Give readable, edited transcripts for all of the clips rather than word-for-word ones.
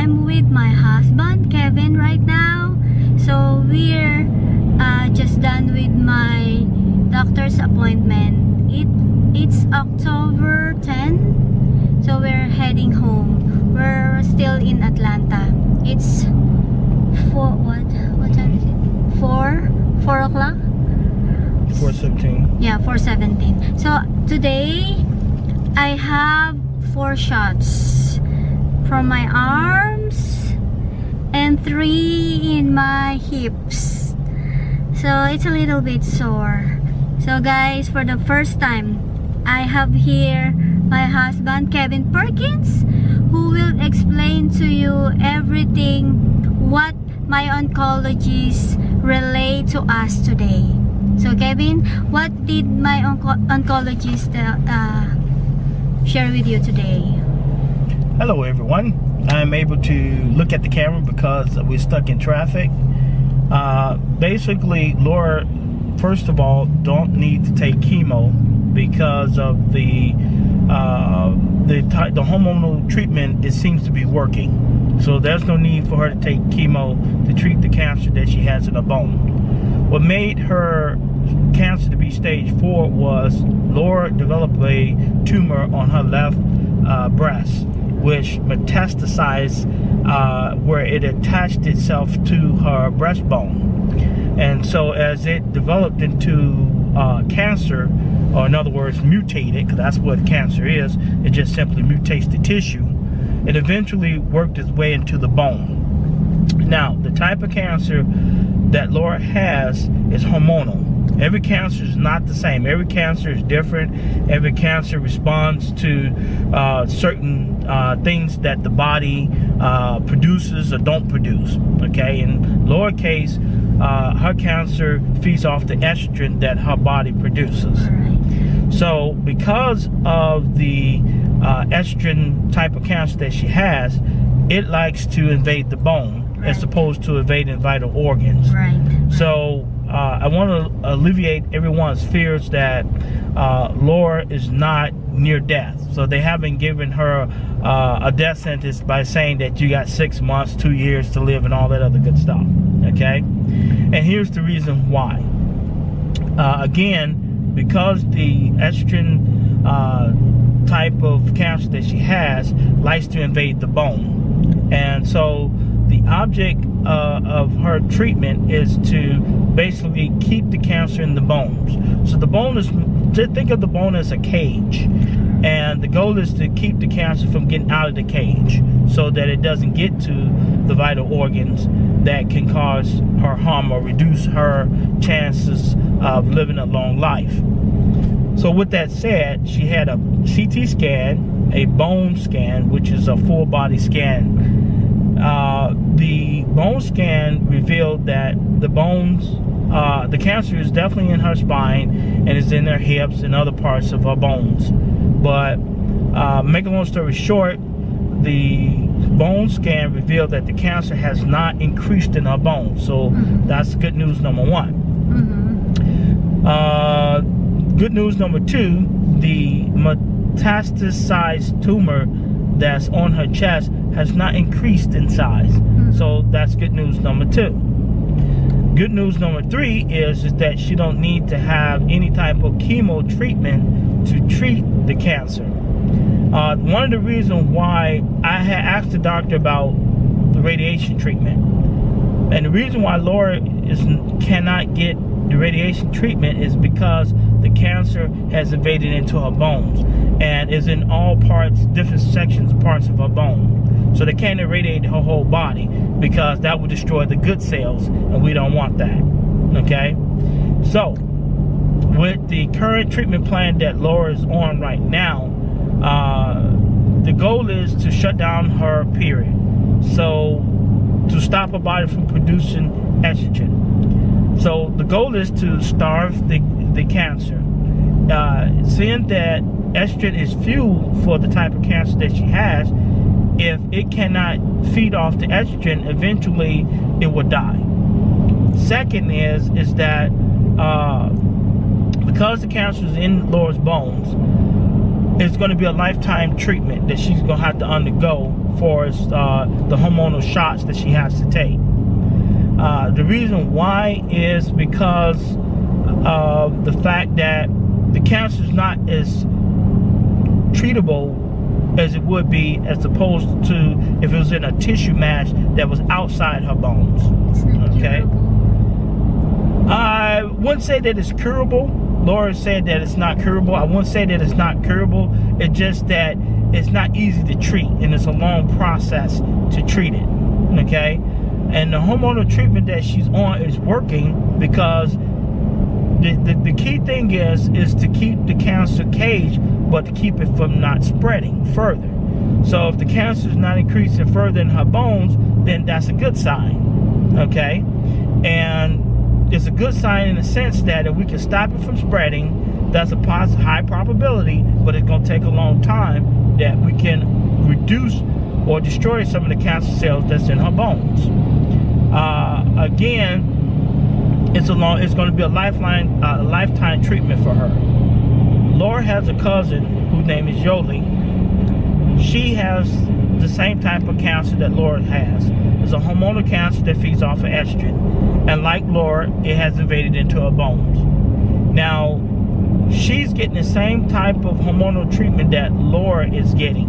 I'm with my husband Kevin right now. So we're just done with my doctor's appointment. It's October 10, so we're heading home. We're still in Atlanta. It's what time is it? 4 o'clock? 4:17. Yeah, 4:17. So today I have 4 shots from my arms and 3 in my hips. So it's a little bit sore. So guys, for the first time I have here my husband Kevin Perkins, who will explain to you everything what my oncologists relay to us today. So Kevin, what did my oncologist share with you today? Hello everyone. I'm able to look at the camera because we're stuck in traffic. Basically, Laura, first of all, don't need to take chemo because of the hormonal treatment. It seems to be working, so there's no need for her to take chemo to treat the cancer that she has in her bone. What made her cancer to be stage 4 was Laura developed a tumor on her left breast, which metastasized where it attached itself to her breastbone. And so as it developed into cancer, or in other words mutated, because that's what cancer is, it just simply mutates the tissue, it eventually worked its way into the bone. Now, the type of cancer that Laura has is hormonal. Every cancer is not the same. Every cancer is different. Every cancer responds to certain things that the body produces or don't produce. Okay, in Laura's case, her cancer feeds off the estrogen that her body produces. So because of the estrogen type of cancer that she has, it likes to invade the bone as opposed to invading vital organs. So I want to alleviate everyone's fears that Laura is not near death. So they haven't given her a death sentence by saying that you got 6 months, 2 years to live and all that other good stuff. Okay? And here's the reason why. Again, because the estrogen type of cancer that she has likes to invade the bone. And so the object of her treatment is to basically keep the cancer in the bones. So the bone is, think of the bone as a cage, and the goal is to keep the cancer from getting out of the cage so that it doesn't get to the vital organs that can cause her harm or reduce her chances of living a long life. So with that said, she had a CT scan, a bone scan, which is a full body scan. The bone scan revealed that the bones, the cancer is definitely in her spine and is in her hips and other parts of her bones. But make a long story short, the bone scan revealed that the cancer has not increased in her bones. So that's good news number 1. Good news number 2, the metastasized tumor that's on her chest has not increased in size. So that's good news number 2. Good news number 3 is that she don't need to have any type of chemo treatment to treat the cancer. One of the reasons why I had asked the doctor about the radiation treatment, and the reason why Laura cannot get the radiation treatment is because the cancer has invaded into her bones and is in all parts, different sections, parts of her bone. So they can't irradiate her whole body because that would destroy the good cells, and we don't want that. Okay? So, with the current treatment plan that Laura is on right now, the goal is to shut down her period. So, to stop her body from producing estrogen. So the goal is to starve the cancer. Seeing that estrogen is fuel for the type of cancer that she has, if it cannot feed off the estrogen, eventually it will die. Second is that because the cancer is in Laura's bones, it's going to be a lifetime treatment that she's going to have to undergo for the hormonal shots that she has to take. The reason why is because of the fact that the cancer is not as treatable as it would be as opposed to if it was in a tissue mass that was outside her bones. It's not Okay. curable. I wouldn't say that it's curable. Laura said that it's not curable. I wouldn't say that it's not curable. It's just that it's not easy to treat, and it's a long process to treat it. Okay? And the hormonal treatment that she's on is working because the key thing is to keep the cancer caged, but to keep it from not spreading further. So if the cancer is not increasing further in her bones, then that's a good sign. Okay? And it's a good sign in the sense that if we can stop it from spreading, that's a high probability, but it's going to take a long time that we can reduce or destroy some of the cancer cells that's in her bones. Again, it's going to be a lifetime treatment for her. Laura has a cousin whose name is Yoli. She has the same type of cancer that Laura has. It's a hormonal cancer that feeds off of estrogen. And like Laura, it has invaded into her bones. Now, she's getting the same type of hormonal treatment that Laura is getting.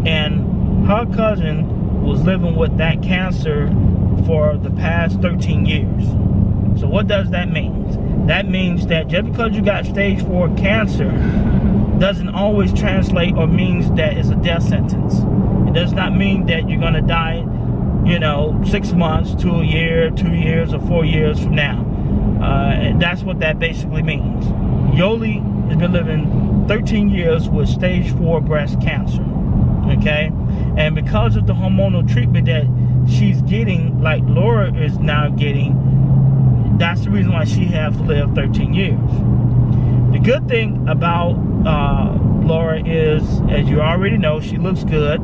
And her cousin was living with that cancer for the past 13 years. So what does that mean? That means that just because you got stage 4 cancer doesn't always translate or means that it's a death sentence. It does not mean that you're going to die, 6 months to a year, 2 years, or 4 years from now. And that's what that basically means. Yoli has been living 13 years with stage 4 breast cancer. Okay? And because of the hormonal treatment that she's getting, like Laura is now getting, that's the reason why she has to live 13 years. The good thing about Laura is, as you already know, she looks good.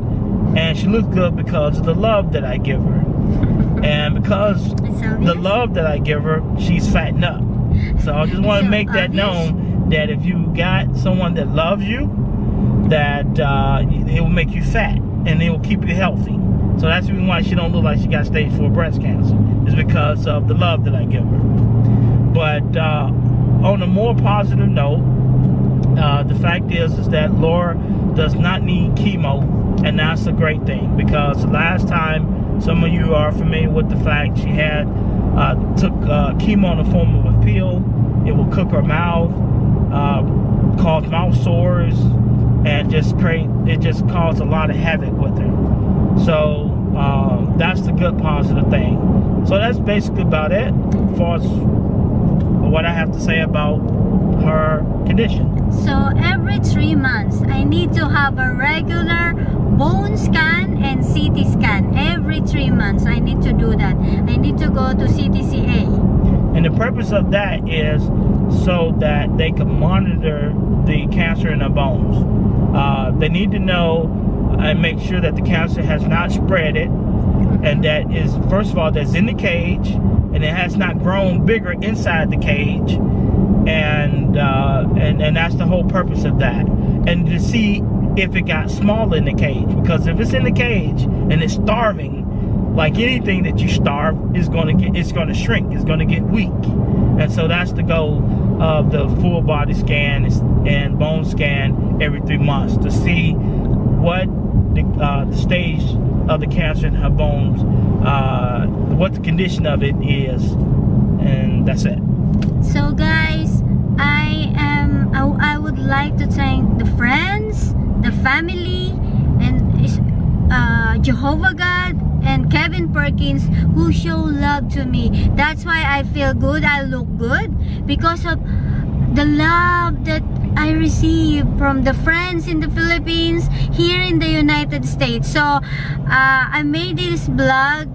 And she looks good because of the love that I give her. And because the love that I give her, she's fattened up. So I just want to make that known that if you got someone that loves you, that it will make you fat and it will keep you healthy. So that's the reason why she don't look like she got stage 4 breast cancer. It's because of the love that I give her. But on a more positive note, the fact is that Laura does not need chemo, and that's a great thing, because the last time, some of you are familiar with the fact she had took chemo in the form of a pill. It will cook her mouth, cause mouth sores, and just caused a lot of havoc with her. So that's the good positive thing. So that's basically about it as far as what I have to say about her condition. So every 3 months, I need to have a regular bone scan and CT scan. Every 3 months, I need to do that. I need to go to CTCA. And the purpose of that is so that they can monitor the cancer in the bones. They need to know and make sure that the cancer has not spread it, and that is, first of all, that's in the cage, and it has not grown bigger inside the cage, and that's the whole purpose of that. And to see if it got smaller in the cage, because if it's in the cage and it's starving, like anything that you starve, it's going to shrink, it's going to get weak. And so that's the goal of the full body scan and bone scan every 3 months, to see what the stage of the cancer in her bones, what the condition of it is, and that's it. So guys, I would like to thank the friends, the family, and Jehovah God and Kevin Perkins, who show love to me. That's why I feel good, I look good, because of the love that I receive from the friends in the Philippines, here in the United States. So I made this blog,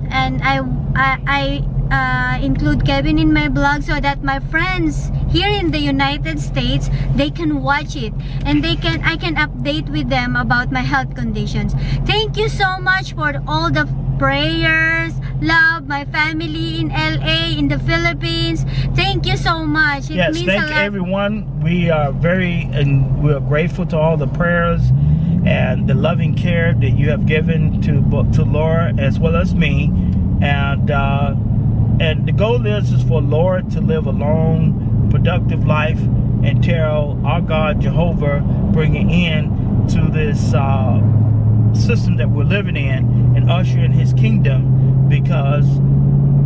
and I include Kevin in my blog so that my friends here in the United States, they can watch it, and I can update with them about my health conditions. Thank you so much for all the prayers, love, my family in LA, in the Philippines. Thank you so much. It Yes, means thank a lot. everyone. We are we're grateful to all the prayers and the loving care that you have given to Laura as well as me. And the goal is for Laura to live a long, productive life until our God Jehovah bring it in to this system that we're living in and usher in His kingdom, because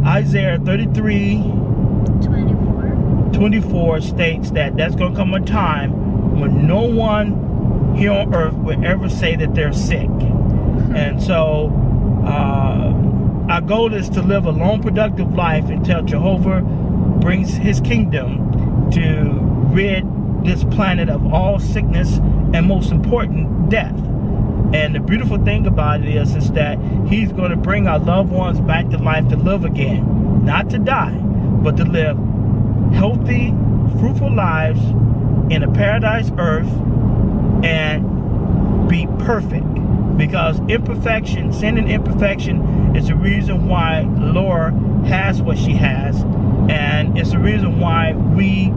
Isaiah 33:24 states that there's going to come a time when no one here on earth will ever say that they're sick. And so our goal is to live a long, productive life until Jehovah brings His kingdom to rid this planet of all sickness and, most important, death. And the beautiful thing about it is that He's going to bring our loved ones back to life to live again. Not to die, but to live healthy, fruitful lives in a paradise earth and be perfect. Because imperfection, sin and imperfection, is the reason why Laura has what she has. And it's the reason why we,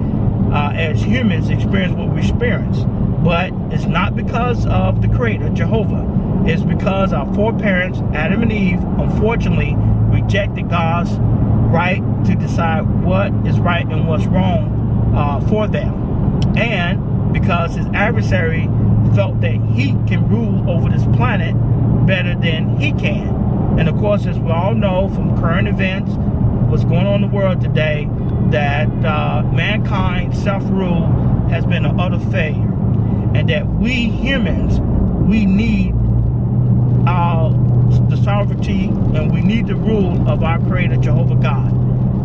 as humans, experience what we experience. But it's not because of the Creator, Jehovah. It's because our foreparents, Adam and Eve, unfortunately, rejected God's right to decide what is right and what's wrong for them. And because His adversary felt that he can rule over this planet better than he can. And of course, as we all know from current events, what's going on in the world today, that mankind's self-rule has been an utter failure. And that we humans, we need the sovereignty and we need the rule of our Creator, Jehovah God.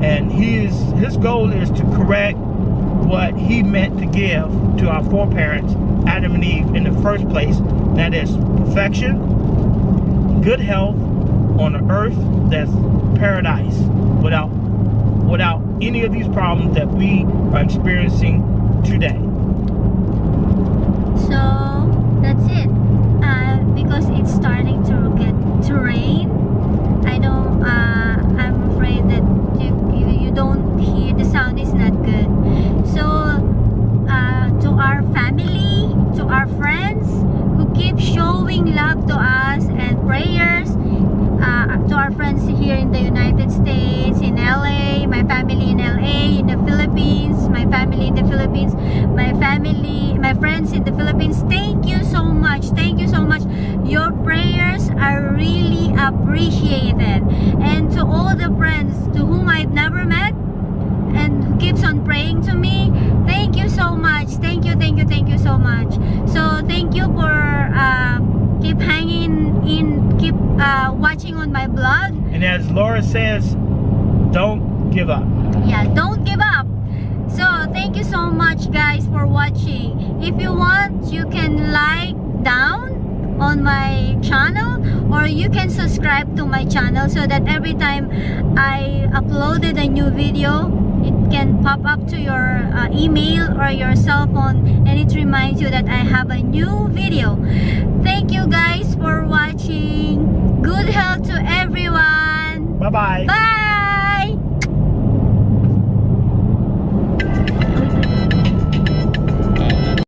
And his goal is to correct what He meant to give to our foreparents, Adam and Eve, in the first place. That is perfection, good health on an earth that's paradise, without any of these problems that we are experiencing today. So that's it. Because it's starting to rain. I'm afraid that you don't hear, the sound is not good. So to our family, to our friends who keep showing love to us and prayers, to our friends here in the United States, in LA, my family in LA, in the Philippines, my family in the Philippines, my friends in the Philippines, thank you so much. Thank you so much. Your prayers are really appreciated. And to all the friends to whom I've never met and who keeps on praying to me, thank you so much. Thank you so much. So thank you for keep hanging in, keep watching on my blog. And as Laura says, don't give up. Yeah, don't give up. So thank you so much, guys, for watching. If you want, you can like down on my channel, or you can subscribe to my channel so that every time I uploaded a new video, it can pop up to your email or your cell phone, and it reminds you that I have a new video. Thank you guys for watching. Good health to everyone. Bye-bye. Bye.